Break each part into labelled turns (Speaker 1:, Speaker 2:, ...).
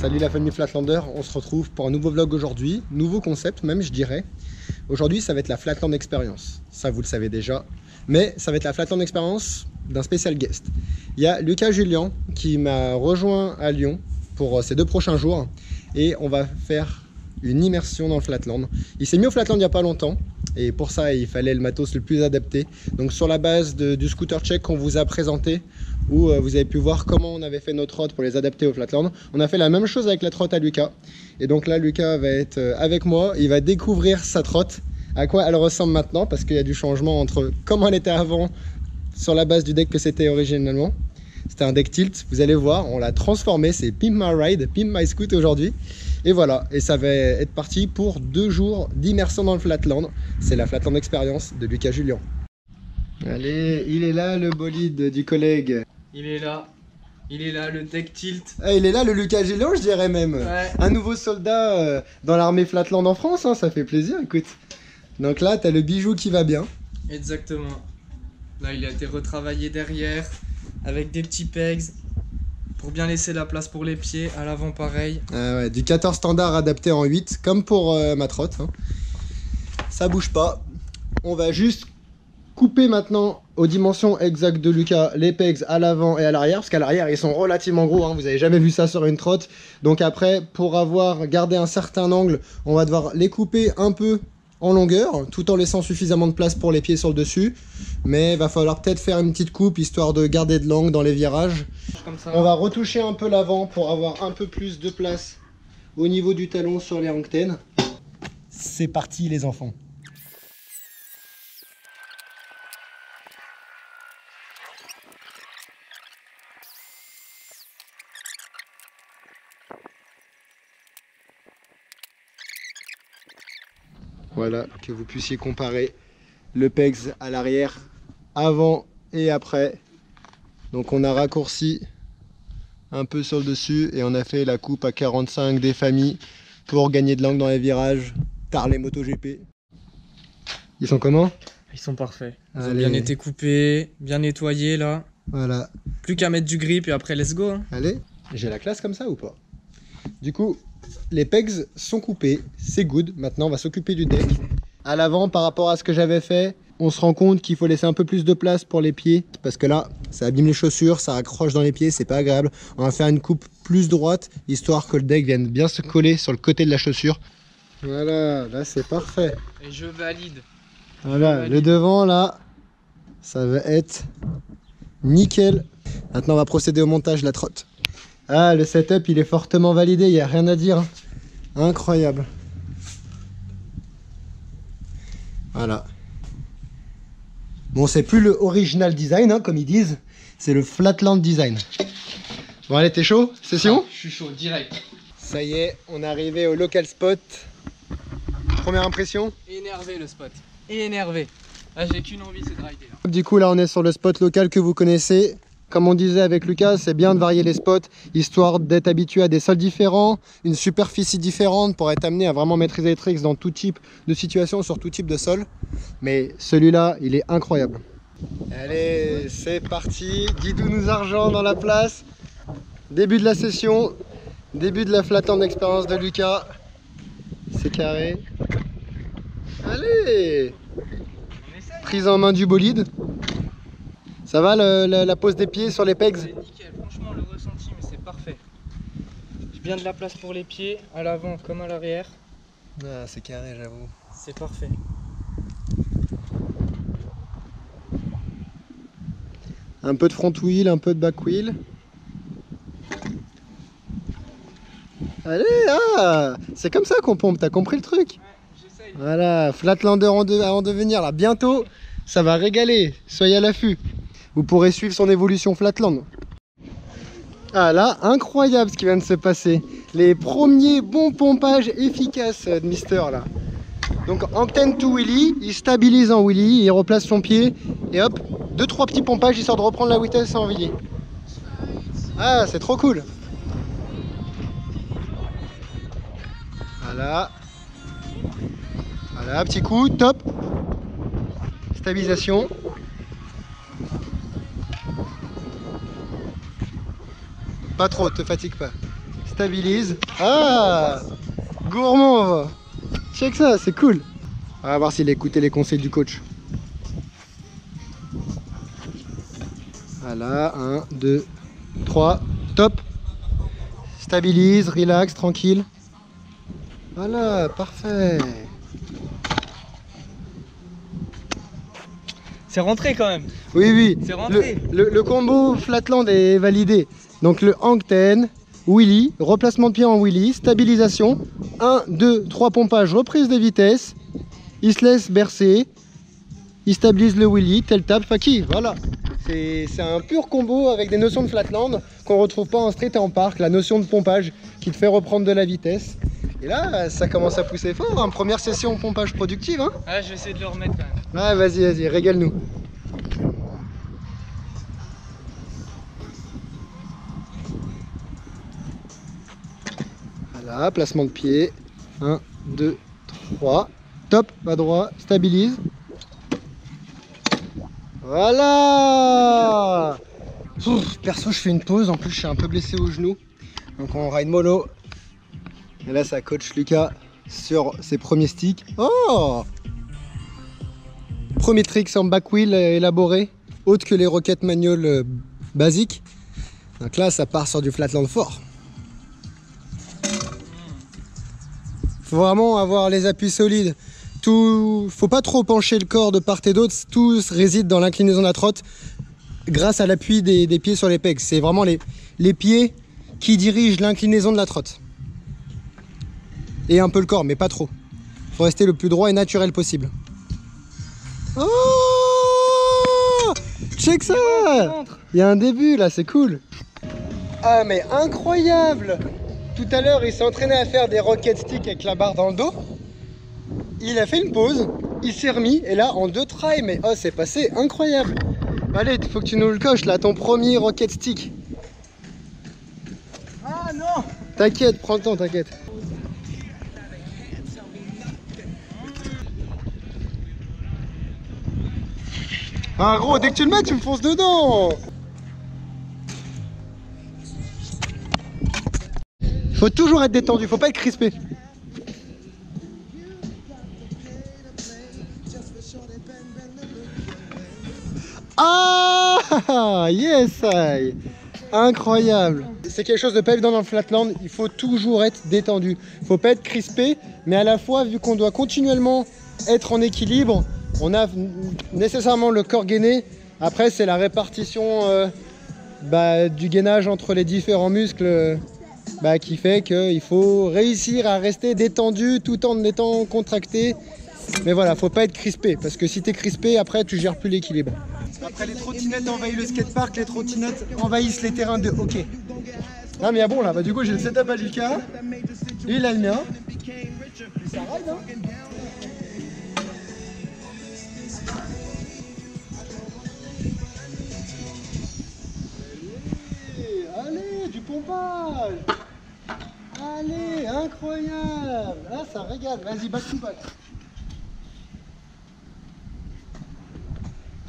Speaker 1: Salut la famille Flatlander, on se retrouve pour un nouveau vlog aujourd'hui, nouveau concept même je dirais. Aujourd'hui ça va être la Flatland Experience, ça vous le savez déjà, mais ça va être la Flatland Experience d'un spécial guest. Il y a Lucas Julien qui m'a rejoint à Lyon pour ces 2 prochains jours et on va faire une immersion dans le Flatland. Il s'est mis au Flatland il n'y a pas longtemps et pour ça il fallait le matos le plus adapté. Donc sur la base du scooter check qu'on vous a présenté, où vous avez pu voir comment on avait fait nos trottes pour les adapter au Flatland. On a fait la même chose avec la trotte à Lucas. Et donc là, Lucas va être avec moi. Il va découvrir sa trotte, à quoi elle ressemble maintenant, parce qu'il y a du changement entre comment elle était avant, sur la base du deck que c'était originalement. C'était un deck tilt, vous allez voir, on l'a transformé. C'est Pimp My Ride, Pimp My Scoot aujourd'hui. Et voilà, et ça va être parti pour 2 jours d'immersion dans le Flatland. C'est la Flatland Experience de Lucas Julien. Allez, il est là le bolide du collègue.
Speaker 2: Il est là, le deck tilt.
Speaker 1: Ah, il est là le Lucas Julien, je dirais même.
Speaker 2: Ouais.
Speaker 1: Un nouveau soldat dans l'armée Flatland en France, hein, ça fait plaisir, écoute. Donc là, t'as le bijou qui va bien.
Speaker 2: Exactement. Là, il a été retravaillé derrière, avec des petits pegs, pour bien laisser la place pour les pieds. À l'avant, pareil.
Speaker 1: Ah ouais, du 14 standard adapté en 8, comme pour ma trotte. Hein. Ça bouge pas. On va juste couper maintenant aux dimensions exactes de Lucas les pegs à l'avant et à l'arrière, parce qu'à l'arrière ils sont relativement gros, hein, vous avez jamais vu ça sur une trotte. Donc après, pour avoir gardé un certain angle, on va devoir les couper un peu en longueur, tout en laissant suffisamment de place pour les pieds sur le dessus. Mais il va falloir peut-être faire une petite coupe, histoire de garder de l'angle dans les virages.
Speaker 2: Comme ça.
Speaker 1: On va retoucher un peu l'avant pour avoir un peu plus de place au niveau du talon sur les antennes. C'est parti les enfants. Voilà, que vous puissiez comparer le pegs à l'arrière, avant et après. Donc on a raccourci un peu sur le dessus et on a fait la coupe à 45 des familles pour gagner de l'angle dans les virages. Tard les MotoGP. Ils sont comment?
Speaker 2: Ils sont parfaits. Ils ont
Speaker 1: Allez.
Speaker 2: bien été coupés, bien nettoyés là.
Speaker 1: Voilà.
Speaker 2: Plus qu'à mettre du grip et après, let's go. Hein.
Speaker 1: Allez, j'ai la classe comme ça ou pas? Du coup, les pegs sont coupés, c'est good. Maintenant, on va s'occuper du deck. À l'avant, par rapport à ce que j'avais fait, on se rend compte qu'il faut laisser un peu plus de place pour les pieds. Parce que là, ça abîme les chaussures, ça accroche dans les pieds, c'est pas agréable. On va faire une coupe plus droite, histoire que le deck vienne bien se coller sur le côté de la chaussure. Voilà, là c'est parfait.
Speaker 2: Et je valide.
Speaker 1: Voilà, le devant là, ça va être nickel. Maintenant, on va procéder au montage de la trotte. Ah, le setup, il est fortement validé, il n'y a rien à dire. Hein. Incroyable. Voilà. Bon, c'est plus le original design, hein, comme ils disent. C'est le Flatland design. Bon, allez, t'es chaud? Session?
Speaker 2: Je suis chaud, direct.
Speaker 1: Ça y est, on est arrivé au local spot. Première impression?
Speaker 2: Énervé le spot. Énervé. Là, j'ai qu'une envie, c'est de rider. Là.
Speaker 1: Du coup, là, on est sur le spot local que vous connaissez. Comme on disait avec Lucas, c'est bien de varier les spots, histoire d'être habitué à des sols différents, une superficie différente pour être amené à vraiment maîtriser les tricks dans tout type de situation, sur tout type de sol. Mais celui-là, il est incroyable. Allez, c'est parti. Didou nous argent dans la place. Début de la session, début de la Flatland Experience de Lucas. C'est carré. Allez! Prise en main du bolide. Ça va la pose des pieds sur les pegs?
Speaker 2: C'est nickel, franchement le ressenti, mais c'est parfait. J'ai bien de la place pour les pieds, à l'avant comme à l'arrière.
Speaker 1: Ah, c'est carré, j'avoue.
Speaker 2: C'est parfait.
Speaker 1: Un peu de front wheel, un peu de back wheel. Allez, ah, c'est comme ça qu'on pompe, t'as compris le truc?
Speaker 2: Ouais, j'essaye.
Speaker 1: Voilà, Flatlander en devenir là, bientôt, ça va régaler, soyez à l'affût. Vous pourrez suivre son évolution Flatland. Ah là, incroyable ce qui vient de se passer. Les premiers bons pompages efficaces de Mister là. Donc antenne to wheelie, il stabilise en wheelie, il replace son pied et hop, 2-3 petits pompages histoire de reprendre la vitesse en wheelie. Ah, c'est trop cool. Voilà. Voilà, petit coup, top. Stabilisation. Pas trop, te fatigue pas. stabilise. Ah, gourmand. Check ça, c'est cool. On va voir s'il a écouté les conseils du coach. Voilà, 1, 2, 3, top. Stabilise, relax, tranquille. Voilà, parfait.
Speaker 2: C'est rentré quand même.
Speaker 1: Oui, oui.
Speaker 2: C'est rentré.
Speaker 1: Le combo Flatland est validé. Donc le hang ten, wheelie, replacement de pied en wheelie, stabilisation, 1, 2, 3 pompages, reprise de vitesse. Il se laisse bercer, il stabilise le wheelie, tel tap, faki, voilà. C'est un pur combo avec des notions de flatland qu'on retrouve pas en street et en parc, la notion de pompage qui te fait reprendre de la vitesse. Et là, ça commence à pousser fort, hein. Première session pompage productive. Hein.
Speaker 2: Ah, je vais essayer de le remettre quand même.
Speaker 1: Ouais, vas-y, régale-nous. Voilà, placement de pied. 1, 2, 3. Top, pas droit, stabilise. Voilà. Ouf, perso, je fais une pause. En plus, je suis un peu blessé au genou. Donc, on ride mollo. Et là, ça coach Lucas sur ses premiers sticks. Oh! Premier trick en back wheel élaboré, autre que les roquettes manual basiques. Donc là, ça part sur du flatland fort. Faut vraiment avoir les appuis solides. Faut pas trop pencher le corps de part et d'autre. Tout réside dans l'inclinaison de la trotte grâce à l'appui des pieds sur les pegs. C'est vraiment les pieds qui dirigent l'inclinaison de la trotte. Et un peu le corps, mais pas trop. Faut rester le plus droit et naturel possible. Oh, check ça! Il y a un début là, c'est cool. Ah mais incroyable! Tout à l'heure, il s'est entraîné à faire des rocket sticks avec la barre dans le dos. Il a fait une pause, il s'est remis et là en 2 tries, mais oh c'est passé incroyable. Allez, il faut que tu nous le coches là, ton premier rocket stick.
Speaker 2: Ah non!
Speaker 1: T'inquiète, prends le temps, t'inquiète. Ah gros, dès que tu le mets, tu me fonces dedans. Faut toujours être détendu, faut pas être crispé. Ah yes, aïe. Incroyable. C'est quelque chose de pas évident dans le flatland, il faut toujours être détendu. Faut pas être crispé, mais à la fois, vu qu'on doit continuellement être en équilibre, on a nécessairement le corps gainé. Après, c'est la répartition du gainage entre les différents muscles qui fait qu'il faut réussir à rester détendu tout en étant contracté. Mais voilà, faut pas être crispé, parce que si tu es crispé, après tu gères plus l'équilibre. Après, les trottinettes envahissent le skatepark, les trottinettes envahissent les terrains de hockey. Ah mais bon là, du coup j'ai le setup à Lucas, et il a le mien. Ça ride, hein. Allez, du pompage. Allez, incroyable. Ah, ça régale. Vas-y, back to back.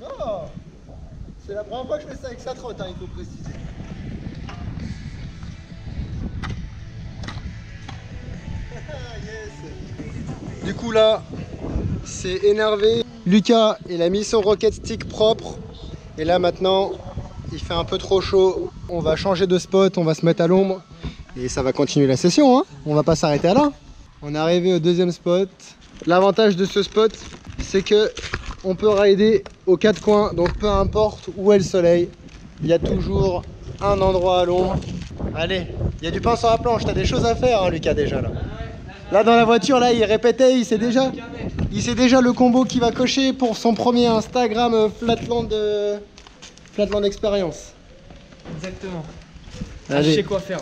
Speaker 1: Oh, c'est la première fois que je fais ça avec sa trotte, hein, il faut préciser. Yes. Du coup là, c'est énervé. Lucas, il a mis son rocket stick propre. Et là maintenant, il fait un peu trop chaud. On va changer de spot, on va se mettre à l'ombre. Et ça va continuer la session, hein. On va pas s'arrêter à là. On est arrivé au deuxième spot. L'avantage de ce spot, c'est que on peut rider aux 4 coins. Donc peu importe où est le soleil, il y a toujours un endroit à l'ombre. Allez, il y a du pain sur la planche. T'as des choses à faire, hein, Lucas, déjà là. Là dans la voiture, là il répétait, il sait déjà le combo qu'il va cocher pour son premier Instagram Flatland Experience.
Speaker 2: Exactement.
Speaker 1: Allez.
Speaker 2: Je sais quoi faire.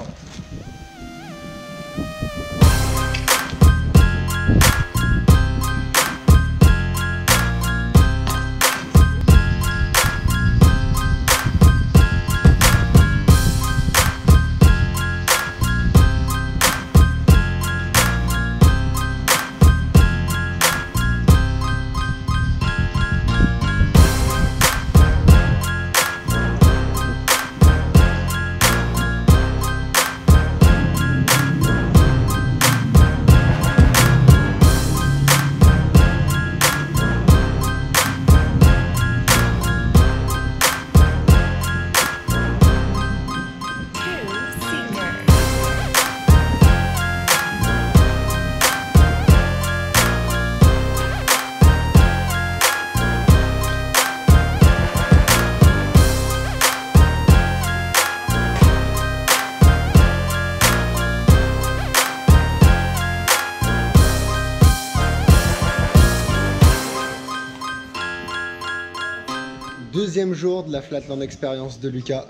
Speaker 1: deuxième jour de la Flatland Experience de Lucas.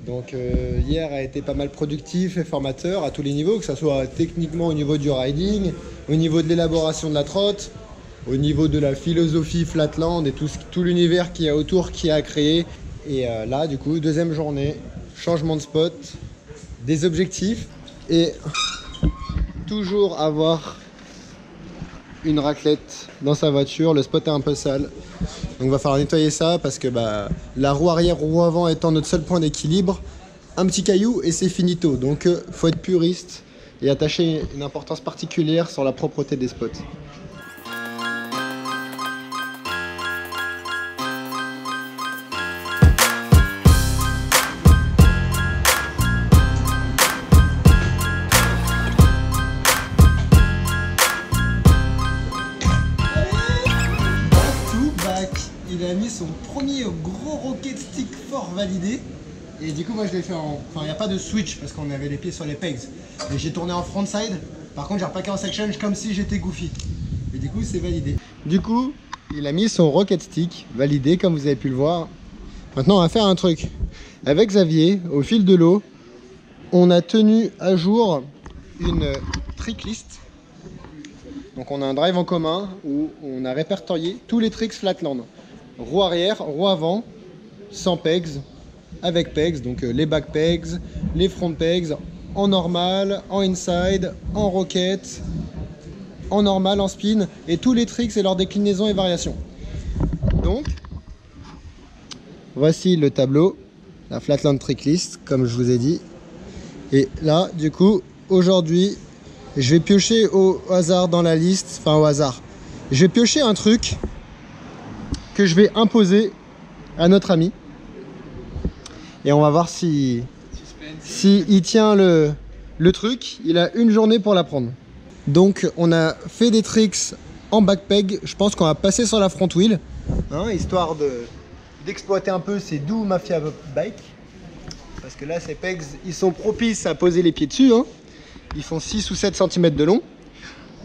Speaker 1: Donc hier a été pas mal productif et formateur à tous les niveaux, que ce soit techniquement au niveau du riding, au niveau de l'élaboration de la trotte, au niveau de la philosophie Flatland et tout l'univers qu'il y a autour, qui a créé. Et là du coup, deuxième journée, changement de spot, des objectifs et toujours avoir une raclette dans sa voiture. Le spot est un peu sale, donc il va falloir nettoyer ça parce que la roue arrière, roue avant étant notre seul point d'équilibre, un petit caillou et c'est finito. Donc faut être puriste et attacher une importance particulière sur la propreté des spots. Il a mis son premier gros rocket stick fort validé. Et du coup moi je l'ai fait en... Enfin il n'y a pas de switch parce qu'on avait les pieds sur les pegs. Et j'ai tourné en frontside. Par contre j'ai repaqué en section comme si j'étais goofy. Et du coup c'est validé. Du coup il a mis son rocket stick validé comme vous avez pu le voir. Maintenant on va faire un truc. Avec Xavier, au fil de l'eau, on a tenu à jour une trick list. Donc on a un drive en commun où on a répertorié tous les tricks Flatland. Roue arrière, roue avant, sans pegs, avec pegs, donc les back pegs, les front pegs, en normal, en inside, en rocket, en normal, en spin, et tous les tricks et leurs déclinaisons et variations. Donc, voici le tableau, la Flatland Trick List, comme je vous ai dit. Et là, du coup, aujourd'hui, je vais piocher au hasard dans la liste, enfin au hasard. Je vais piocher un truc que je vais imposer à notre ami. Et on va voir si il tient le truc. Il a une journée pour l'apprendre. Donc on a fait des tricks en backpeg. Je pense qu'on va passer sur la front wheel, hein, histoire d'exploiter un peu ces doux Mafia bike. Parce que là ces pegs, ils sont propices à poser les pieds dessus, hein. Ils font 6 ou 7 cm de long.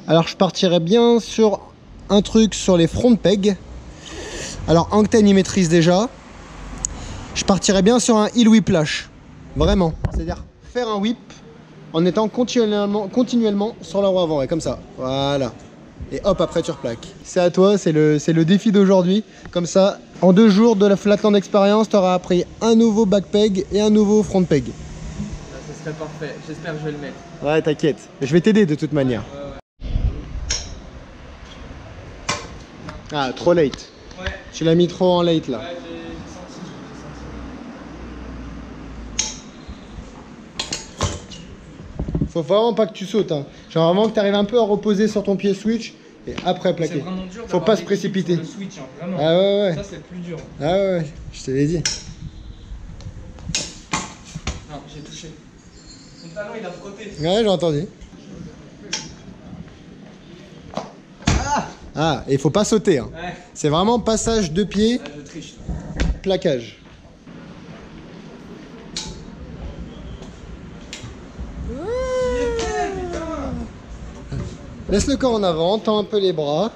Speaker 1: Alors je partirais bien sur un truc sur les front pegs. Alors Angten il maîtrise déjà. Je partirais bien sur un heel whiplash. Vraiment. C'est-à-dire faire un whip en étant continuellement sur la roue avant. Et comme ça. Voilà. Et hop, après tu replaques. C'est à toi, c'est le défi d'aujourd'hui. Comme ça, en 2 jours de la Flatland Experience, tu auras appris un nouveau back peg et un nouveau front peg.
Speaker 2: Ça serait parfait. J'espère que je vais le mettre.
Speaker 1: Ouais, t'inquiète. Je vais t'aider de toute manière.
Speaker 2: Ouais.
Speaker 1: Ah, trop late.
Speaker 2: Ouais.
Speaker 1: Tu l'as mis trop en late là.
Speaker 2: Ouais, j'ai senti.
Speaker 1: Faut vraiment pas que tu sautes, hein. Genre vraiment que tu arrives un peu à reposer sur ton pied switch et après plaquer.
Speaker 2: C'est vraiment dur.
Speaker 1: Faut pas se précipiter.
Speaker 2: Le switch, hein, vraiment.
Speaker 1: Ah ouais.
Speaker 2: Ça c'est le plus dur.
Speaker 1: Ah ouais, je te l'ai dit.
Speaker 2: Non, j'ai touché. Mon talon il a frotté.
Speaker 1: Ouais, j'ai entendu. Ah, et faut pas sauter, hein.
Speaker 2: Ouais.
Speaker 1: C'est vraiment passage de pied,
Speaker 2: Ouais, je triche.
Speaker 1: plaquage. Laisse le corps en avant, tends un peu les bras.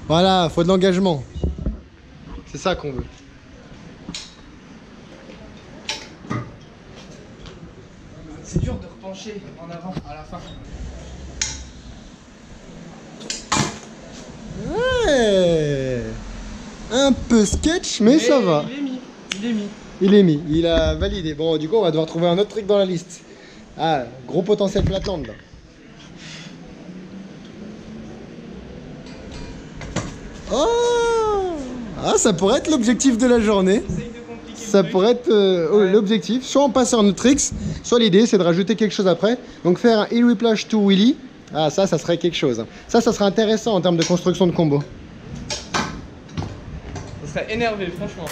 Speaker 1: Voilà, faut de l'engagement. C'est ça qu'on veut.
Speaker 2: C'est dur de repencher en avant à la fin.
Speaker 1: Ouais. Un peu sketch, mais ça va. Il est mis, il a validé. Bon, du coup, on va devoir trouver un autre truc dans la liste. Ah, gros potentiel Flatland là. Oh! Ah, ça pourrait être l'objectif de la journée. Ça pourrait être l'objectif. Soit on passe sur un autre tricks, soit l'idée c'est de rajouter quelque chose après. Donc faire un heel whiplash to wheelie. Ah, ça serait quelque chose. Ça serait intéressant en termes de construction de combo.
Speaker 2: Ça serait énervé, franchement.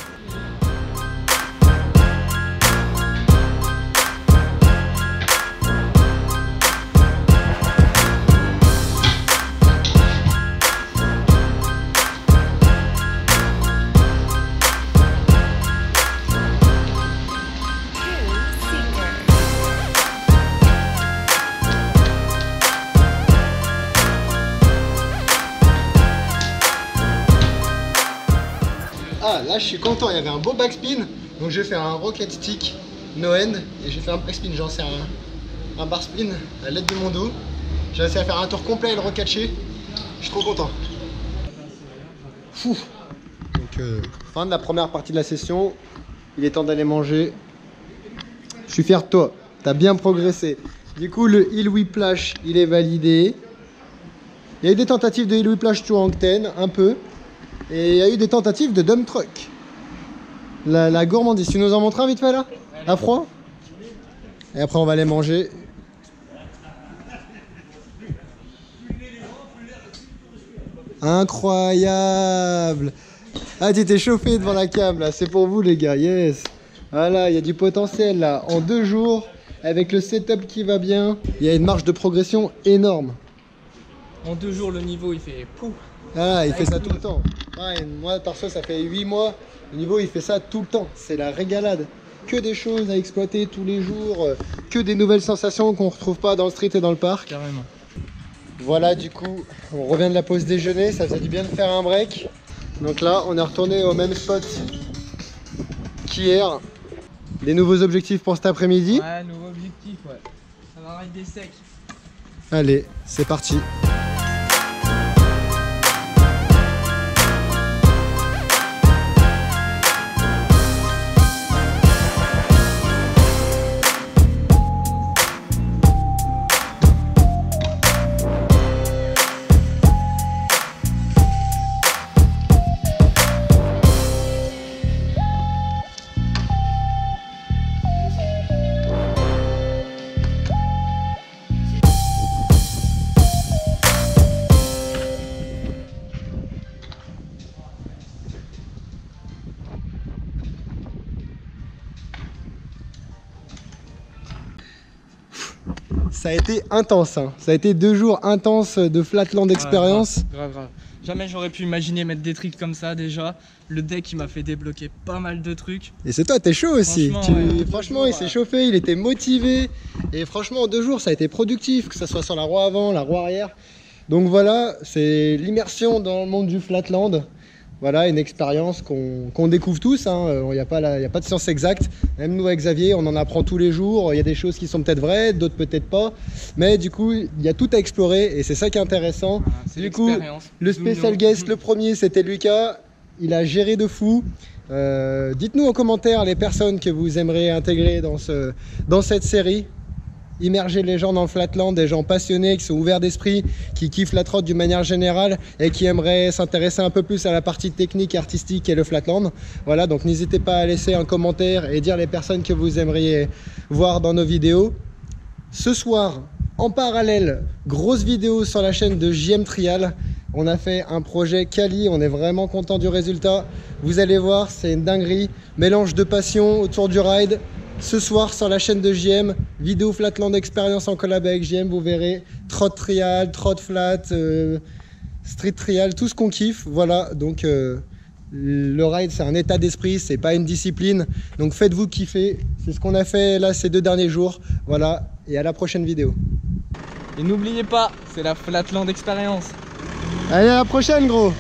Speaker 1: Là, je suis content, il y avait un beau backspin. Donc, j'ai fait un rocket stick no end. Et j'ai fait un backspin, genre c'est un bar spin à l'aide de mon dos. J'ai réussi à faire un tour complet et le recatcher. Je suis trop content. Fou. Donc, fin de la première partie de la session. Il est temps d'aller manger. Je suis fier de toi. T'as bien progressé. Du coup, le heel whiplash, il est validé. Il y a eu des tentatives de heel whiplash to Angten, un peu. Et il y a eu des tentatives de dump truck. La gourmandise. Tu nous en montres un vite fait là? À froid? Et après, on va aller manger. Incroyable! Ah, tu t'es chauffé devant la cam là. C'est pour vous les gars. Yes! Voilà, il y a du potentiel là. En 2 jours, avec le setup qui va bien, il y a une marge de progression énorme.
Speaker 2: En 2 jours, le niveau il fait pouf.
Speaker 1: Ah, il fait ça tout le temps. Ouais, moi, perso, ça fait 8 mois. Le niveau, il fait ça tout le temps. C'est la régalade. Que des choses à exploiter tous les jours. Que des nouvelles sensations qu'on ne retrouve pas dans le street et dans le parc.
Speaker 2: Carrément.
Speaker 1: Voilà, du coup, on revient de la pause déjeuner. Ça faisait du bien de faire un break. Donc là, on est retourné au même spot qu'hier. Des nouveaux objectifs pour cet après-midi.
Speaker 2: Ouais, nouveau objectif, ouais. Ça va rider sec.
Speaker 1: Allez, c'est parti. Ça a été intense, hein. Ça a été 2 jours intenses de Flatland expérience.
Speaker 2: Grave. Jamais j'aurais pu imaginer mettre des tricks comme ça déjà. Le deck il m'a fait débloquer pas mal de trucs.
Speaker 1: Et c'est toi, t'es chaud aussi.
Speaker 2: Franchement,
Speaker 1: Il s'est chauffé, il était motivé. Et franchement, en 2 jours, ça a été productif, que ce soit sur la roue avant, la roue arrière. Donc voilà, c'est l'immersion dans le monde du Flatland. Voilà, une expérience qu'on découvre tous, hein. Il n'y a pas de science exacte. Même nous avec Xavier, on en apprend tous les jours. Il y a des choses qui sont peut-être vraies, d'autres peut-être pas. Mais du coup, il y a tout à explorer et c'est ça qui est intéressant.
Speaker 2: Voilà,
Speaker 1: du coup, le special guest, le premier, c'était Lucas. Il a géré de fou. Dites-nous en commentaire les personnes que vous aimeriez intégrer dans cette série. Immerger les gens dans le Flatland, des gens passionnés, qui sont ouverts d'esprit, qui kiffent la trotte d'une manière générale et qui aimeraient s'intéresser un peu plus à la partie technique, artistique et le Flatland. Voilà, donc n'hésitez pas à laisser un commentaire et dire les personnes que vous aimeriez voir dans nos vidéos. Ce soir, en parallèle, grosse vidéo sur la chaîne de JM Trial. On a fait un projet quali, on est vraiment content du résultat. Vous allez voir, c'est une dinguerie. Mélange de passion autour du ride. Ce soir sur la chaîne de JM, vidéo Flatland Experience en collab avec JM, vous verrez trot trial, trot flat, street trial, tout ce qu'on kiffe. Voilà, donc le ride c'est un état d'esprit, c'est pas une discipline. Donc faites-vous kiffer, c'est ce qu'on a fait là ces 2 derniers jours. Voilà, et à la prochaine vidéo.
Speaker 2: Et n'oubliez pas, c'est la Flatland Experience.
Speaker 1: Allez, à la prochaine gros.